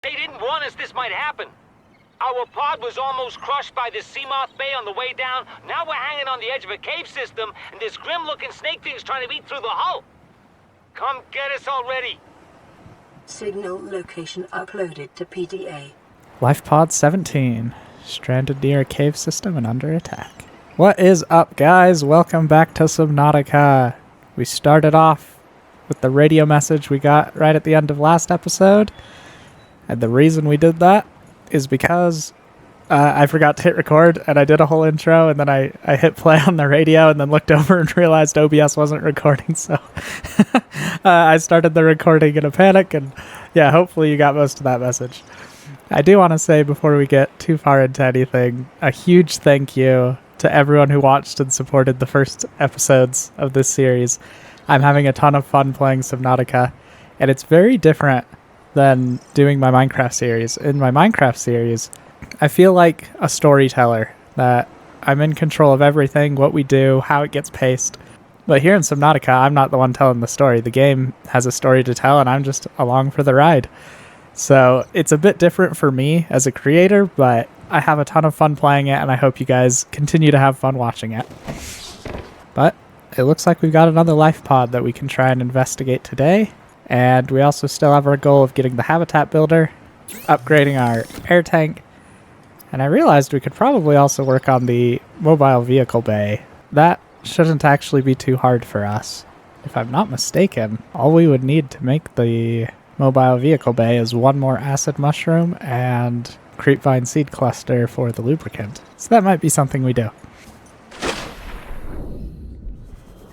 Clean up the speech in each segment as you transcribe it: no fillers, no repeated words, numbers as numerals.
They didn't warn us this might happen. Our pod was almost crushed by this Seamoth Bay on the way down. Now we're hanging on the edge of a cave system, and this grim-looking snake thing's trying to eat through the hull. Come get us already. Signal location uploaded to PDA. LifePod 17, stranded near a cave system and under attack. What is up, guys? Welcome back to Subnautica. We started off with the radio message we got right at the end of last episode, and the reason we did that is because I forgot to hit record, and I did a whole intro, and then I hit play on the radio, and then looked over and realized OBS wasn't recording, so I started the recording in a panic, and yeah, hopefully you got most of that message. I do want to say, before we get too far into anything, a huge thank you to everyone who watched and supported the first episodes of this series. I'm having a ton of fun playing Subnautica, and it's very different than doing my Minecraft series. In my Minecraft series, I feel like a storyteller, that I'm in control of everything, what we do, how it gets paced. But here in Subnautica, I'm not the one telling the story. The game has a story to tell, and I'm just along for the ride. So it's a bit different for me as a creator, but I have a ton of fun playing it, and I hope you guys continue to have fun watching it. But it looks like we've got another life pod that we can try and investigate today. And we also still have our goal of getting the habitat builder, upgrading our air tank, and I realized we could probably also work on the mobile vehicle bay. That shouldn't actually be too hard for us. If I'm not mistaken, all we would need to make the mobile vehicle bay is one more acid mushroom and creepvine seed cluster for the lubricant. So that might be something we do.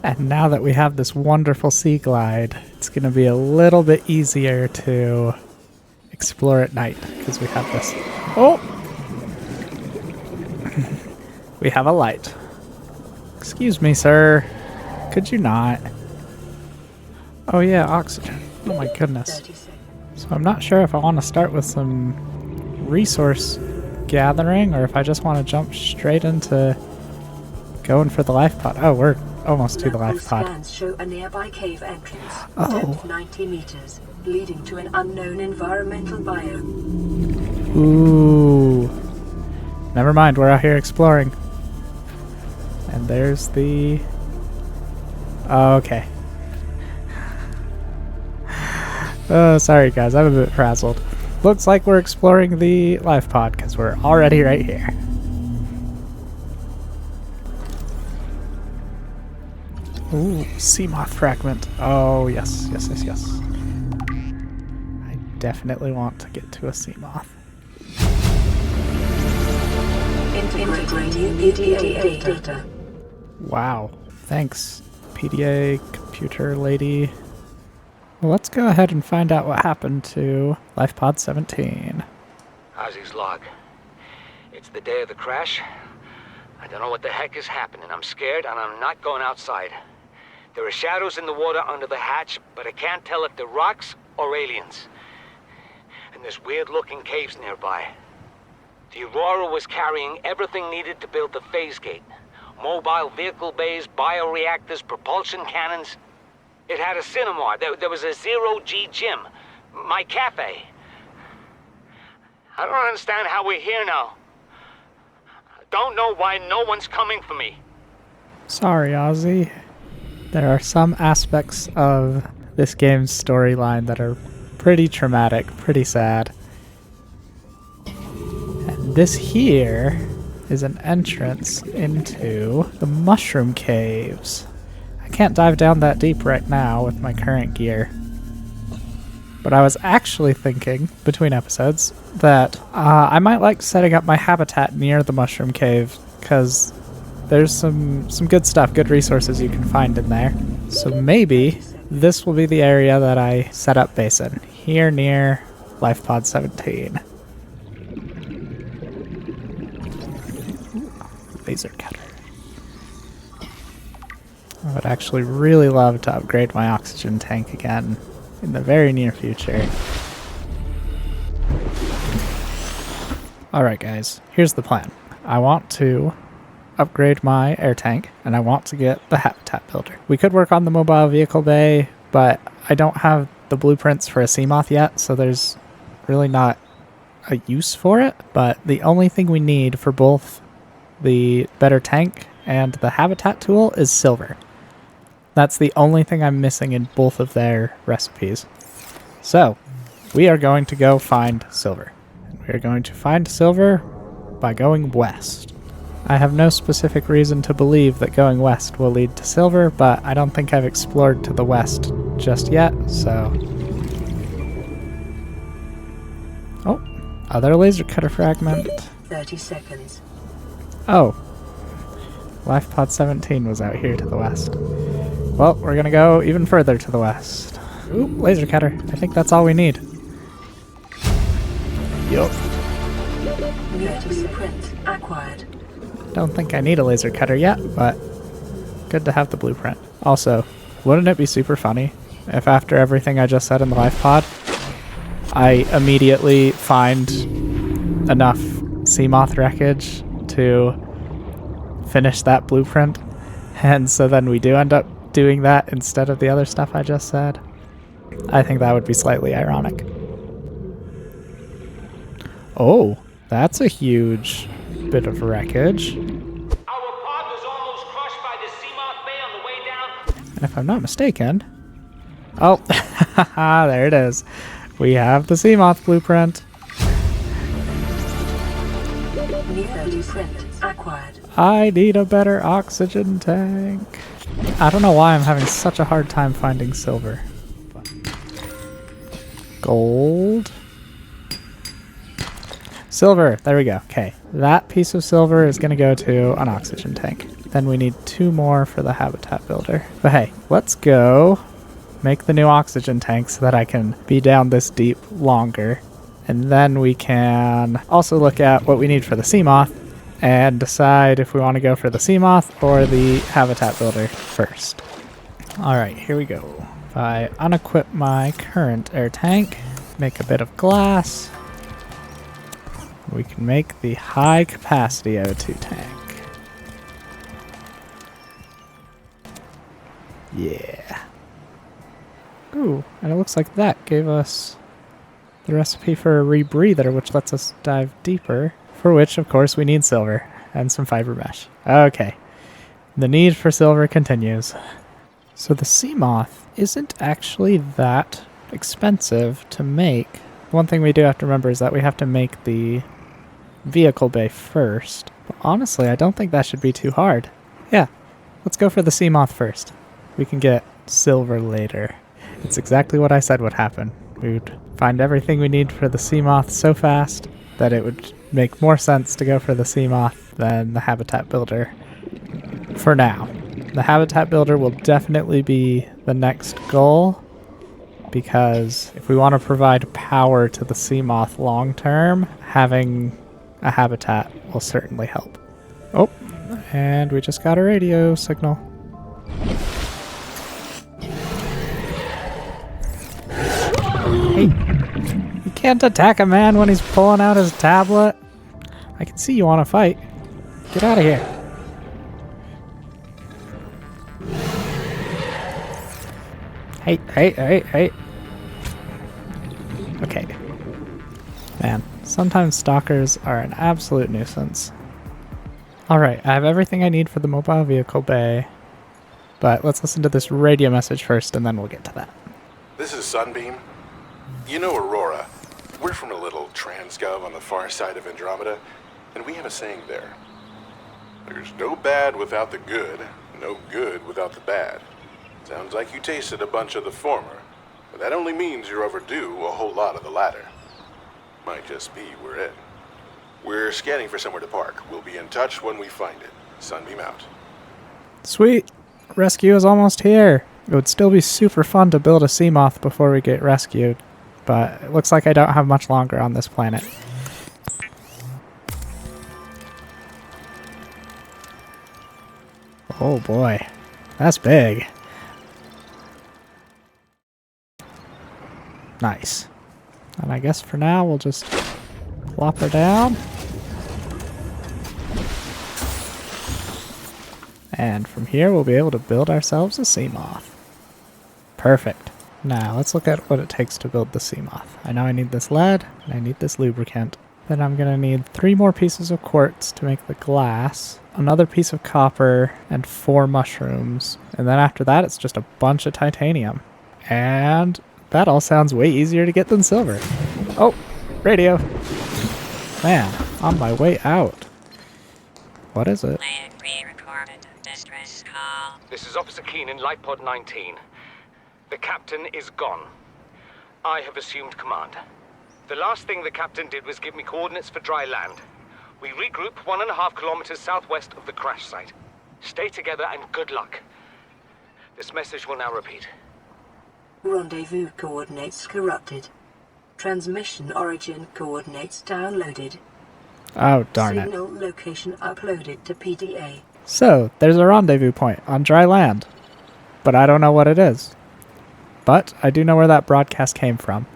And now that we have this wonderful sea glide, it's going to be a little bit easier to explore at night, because we have this. Oh! We have a light. Excuse me, sir. Could you not? Oh yeah, oxygen. Oh my goodness. So I'm not sure if I want to start with some resource gathering, or if I just want to jump straight into going for the life pod. Oh, we're almost to the life pod. Scans show a nearby cave entrance, Oh. 90 meters, leading to an unknown environmental biome. Ooh. Never mind, we're out here exploring. And there's the... Oh, okay. Oh, sorry guys, I'm a bit frazzled. Looks like we're exploring the life pod, because we're already right here. Ooh, Seamoth fragment. Oh, yes, yes, yes, yes. I definitely want to get to a Seamoth. Integrating PDA data. Wow. Thanks, PDA computer lady. Well, let's go ahead and find out what happened to LifePod 17. Ozzy's log. It's the day of the crash. I don't know what the heck is happening. I'm scared, and I'm not going outside. There are shadows in the water under the hatch, but I can't tell if they're rocks or aliens. And there's weird-looking caves nearby. The Aurora was carrying everything needed to build the phase gate. Mobile vehicle bays, bioreactors, propulsion cannons. It had a cinema. There was a zero-G gym. My cafe. I don't understand how we're here now. I don't know why no one's coming for me. Sorry, Ozzy. There are some aspects of this game's storyline that are pretty traumatic, pretty sad. And this here is an entrance into the mushroom caves. I can't dive down that deep right now with my current gear. But I was actually thinking, between episodes, that I might like setting up my habitat near the mushroom cave, because there's some good stuff, good resources you can find in there. So maybe this will be the area that I set up base in, here near LifePod 17. Laser cutter. I would actually really love to upgrade my oxygen tank again in the very near future. Alright guys, here's the plan. I want to upgrade my air tank, and I want to get the habitat builder. We could work on the mobile vehicle bay, but I don't have the blueprints for a Seamoth yet, so there's really not a use for it, but the only thing we need for both the better tank and the habitat tool is silver. That's the only thing I'm missing in both of their recipes. So, we are going to go find silver. We are going to find silver by going west. I have no specific reason to believe that going west will lead to silver, but I don't think I've explored to the west just yet, so... Oh, other laser cutter fragment. 30 seconds. Oh. Life pod 17 was out here to the west. Well, we're gonna go even further to the west. Ooh, laser cutter. I think that's all we need. Yup. New blueprint acquired. Don't think I need a laser cutter yet, but good to have the blueprint. Also, wouldn't it be super funny if after everything I just said in the life pod, I immediately find enough Seamoth wreckage to finish that blueprint, and so then we do end up doing that instead of the other stuff I just said? I think that would be slightly ironic. Oh, that's a huge bit of wreckage. Our pod was almost crushed by the Seamoth Bay on the way down. And if I'm not mistaken... Oh, there it is. We have the Seamoth blueprint. New blueprint acquired. I need a better oxygen tank. I don't know why I'm having such a hard time finding silver. Gold. Silver. There we go. Okay. That piece of silver is going to go to an oxygen tank. Then we need 2 more for the habitat builder. But hey, let's go make the new oxygen tank so that I can be down this deep longer. And then we can also look at what we need for the Seamoth and decide if we want to go for the Seamoth or the habitat builder first. Alright, here we go. If I unequip my current air tank, make a bit of glass, we can make the high capacity O2 tank. Yeah. Ooh, and it looks like that gave us the recipe for a rebreather, which lets us dive deeper, for which, of course, we need silver and some fiber mesh. Okay. The need for silver continues. So the Seamoth isn't actually that expensive to make. One thing we do have to remember is that we have to make the vehicle bay first. But honestly, I don't think that should be too hard. Yeah, let's go for the Seamoth first. We can get silver later. It's exactly what I said would happen. We would find everything we need for the Seamoth so fast that it would make more sense to go for the Seamoth than the habitat builder for now. The habitat builder will definitely be the next goal, because if we want to provide power to the Seamoth long term, having a habitat will certainly help. Oh, and we just got a radio signal. Hey, you can't attack a man when he's pulling out his tablet. I can see you want to fight. Get out of here. Hey. Okay. Man, sometimes stalkers are an absolute nuisance. Alright, I have everything I need for the mobile vehicle bay. But let's listen to this radio message first, and then we'll get to that. This is Sunbeam. You know Aurora. We're from a little transgov on the far side of Andromeda, and we have a saying there. There's no bad without the good, no good without the bad. Sounds like you tasted a bunch of the former, but that only means you're overdue a whole lot of the latter. Might just be we're in. We're scanning for somewhere to park. We'll be in touch when we find it. Sunbeam out. Sweet! Rescue is almost here! It would still be super fun to build a Seamoth before we get rescued, but it looks like I don't have much longer on this planet. Oh boy, that's big. Nice. And I guess for now we'll just plop her down. And from here we'll be able to build ourselves a Seamoth. Perfect. Now, let's look at what it takes to build the Seamoth. I know I need this lead, and I need this lubricant. Then I'm going to need 3 more pieces of quartz to make the glass, another piece of copper, and 4 mushrooms. And then after that, it's just a bunch of titanium. And that all sounds way easier to get than silver. Oh, radio. Man, on my way out. What is it? Pre-recorded distress call. This is Officer Keenan, Light Pod 19. The captain is gone. I have assumed command. The last thing the captain did was give me coordinates for dry land. We regroup 1.5 kilometers southwest of the crash site. Stay together and good luck. This message will now repeat. Rendezvous coordinates corrupted. Transmission origin coordinates downloaded. Oh, darn it. Signal location uploaded to PDA. So, there's a rendezvous point on dry land. But I don't know what it is. But I do know where that broadcast came from.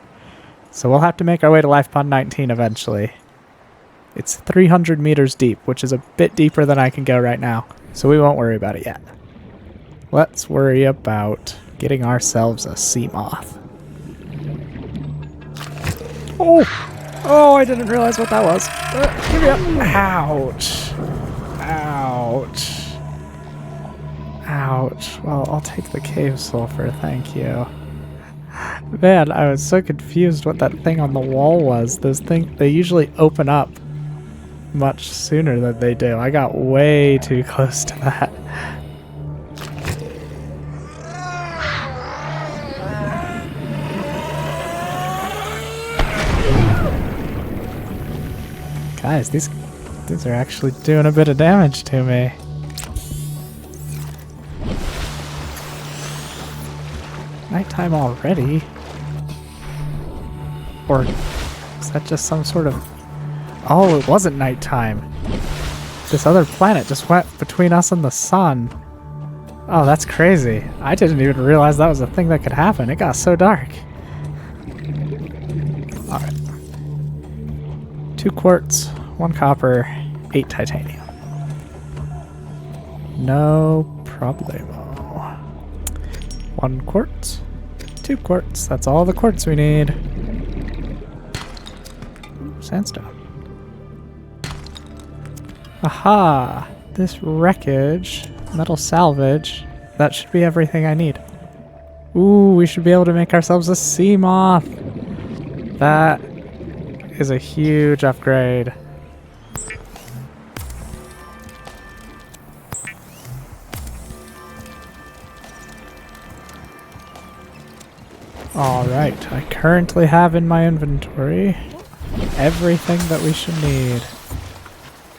So we'll have to make our way to LifePod 19 eventually. It's 300 meters deep, which is a bit deeper than I can go right now. So we won't worry about it yet. Let's worry about getting ourselves a Seamoth. Oh! Oh, I didn't realize what that was. Give me up. Ouch. Ouch. Ouch. Well, I'll take the cave sulfur, thank you. Man, I was so confused what that thing on the wall was. Those things, they usually open up much sooner than they do. I got way too close to that. Guys, these are actually doing a bit of damage to me. Nighttime already? Or is that just some sort of... Oh, it wasn't nighttime. This other planet just went between us and the sun. Oh, that's crazy. I didn't even realize that was a thing that could happen. It got so dark. Alright. 2 quartz, 1 copper, 8 titanium. No problemo. 1 quartz, 2 quartz. That's all the quartz we need. Sandstone. Aha! This wreckage, metal salvage, that should be everything I need. Ooh, we should be able to make ourselves a Seamoth! That is a huge upgrade. Alright, I currently have in my inventory everything that we should need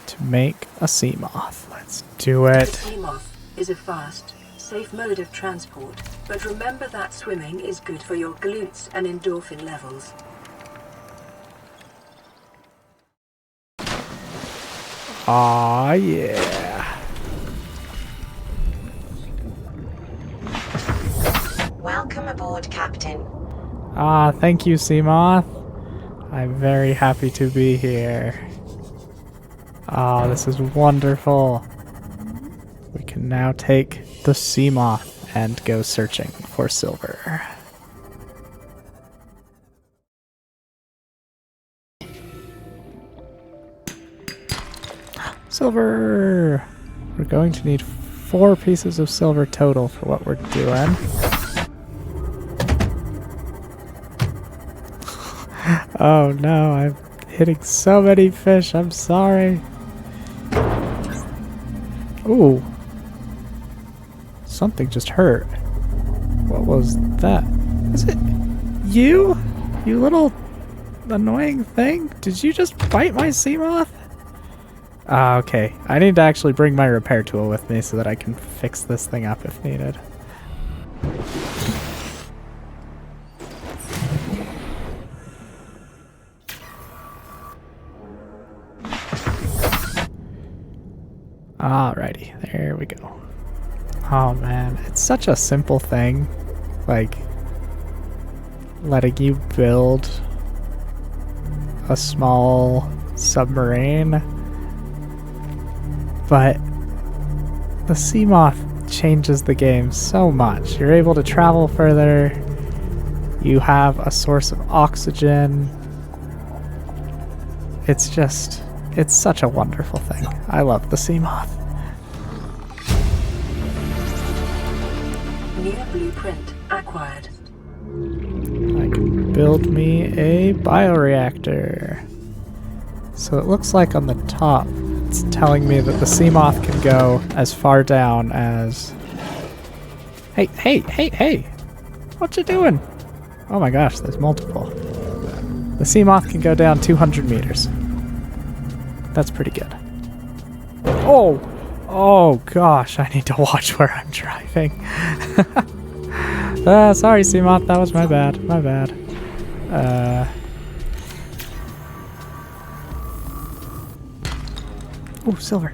to make a Seamoth. Let's do it. Seamoth is a fast, safe mode of transport, but remember that swimming is good for your glutes and endorphin levels. Aw, yeah. Welcome aboard, Captain. Ah, thank you, Seamoth. I'm very happy to be here. Ah, this is wonderful. We can now take the Seamoth and go searching for silver. Silver! We're going to need 4 pieces of silver total for what we're doing. Oh no, I'm hitting so many fish, I'm sorry. Ooh. Something just hurt. What was that? Is it you? You little annoying thing? Did you just bite my Seamoth? Ah, okay. I need to actually bring my repair tool with me so that I can fix this thing up if needed. Alrighty, there we go. Oh man, it's such a simple thing. Like, letting you build a small submarine. But the Seamoth changes the game so much. You're able to travel further. You have a source of oxygen. It's such a wonderful thing. I love the Seamoth. New blueprint acquired. I can build me a bioreactor. So it looks like on the top, it's telling me that the Seamoth can go as far down as... Hey! What you doing? Oh my gosh, there's multiple. The Seamoth can go down 200 meters. That's pretty good. Oh gosh, I need to watch where I'm driving. Sorry Seamoth, that was my bad. Ooh, silver.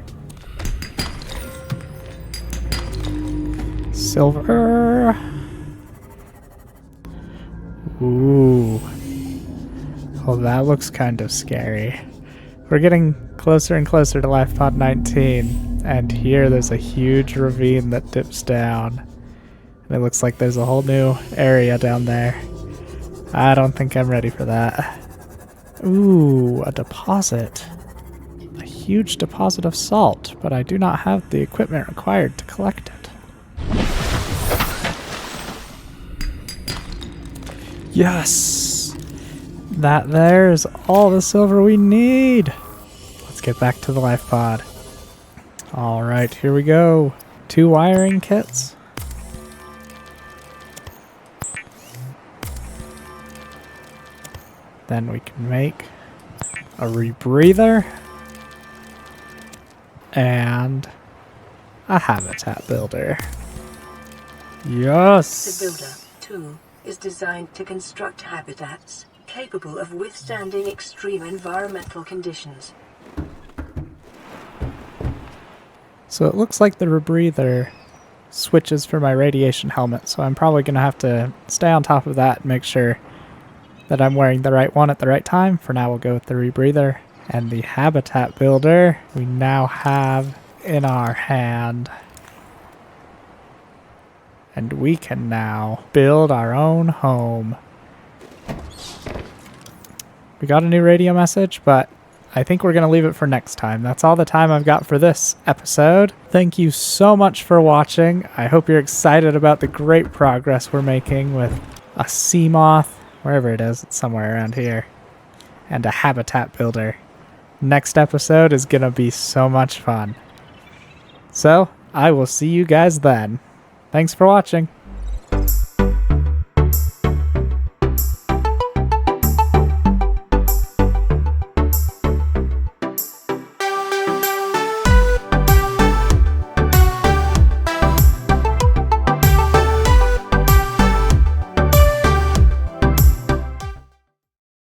Silver. Ooh. Oh, that looks kind of scary. We're getting closer and closer to Life Pod 19, and here there's a huge ravine that dips down. And it looks like there's a whole new area down there. I don't think I'm ready for that. Ooh, a deposit. A huge deposit of salt, but I do not have the equipment required to collect it. Yes! That there is all the silver we need! Let's get back to the life pod. Alright, here we go. 2 wiring kits. Then we can make a rebreather and a habitat builder. Yes! The builder tool is designed to construct habitats capable of withstanding extreme environmental conditions. So it looks like the rebreather switches for my radiation helmet, so I'm probably going to have to stay on top of that and make sure that I'm wearing the right one at the right time. For now, we'll go with the rebreather. And the habitat builder we now have in our hand. And we can now build our own home. We got a new radio message, but I think we're going to leave it for next time. That's all the time I've got for this episode. Thank you so much for watching. I hope you're excited about the great progress we're making with a Seamoth, wherever it is, it's somewhere around here, and a habitat builder. Next episode is going to be so much fun. So, I will see you guys then. Thanks for watching.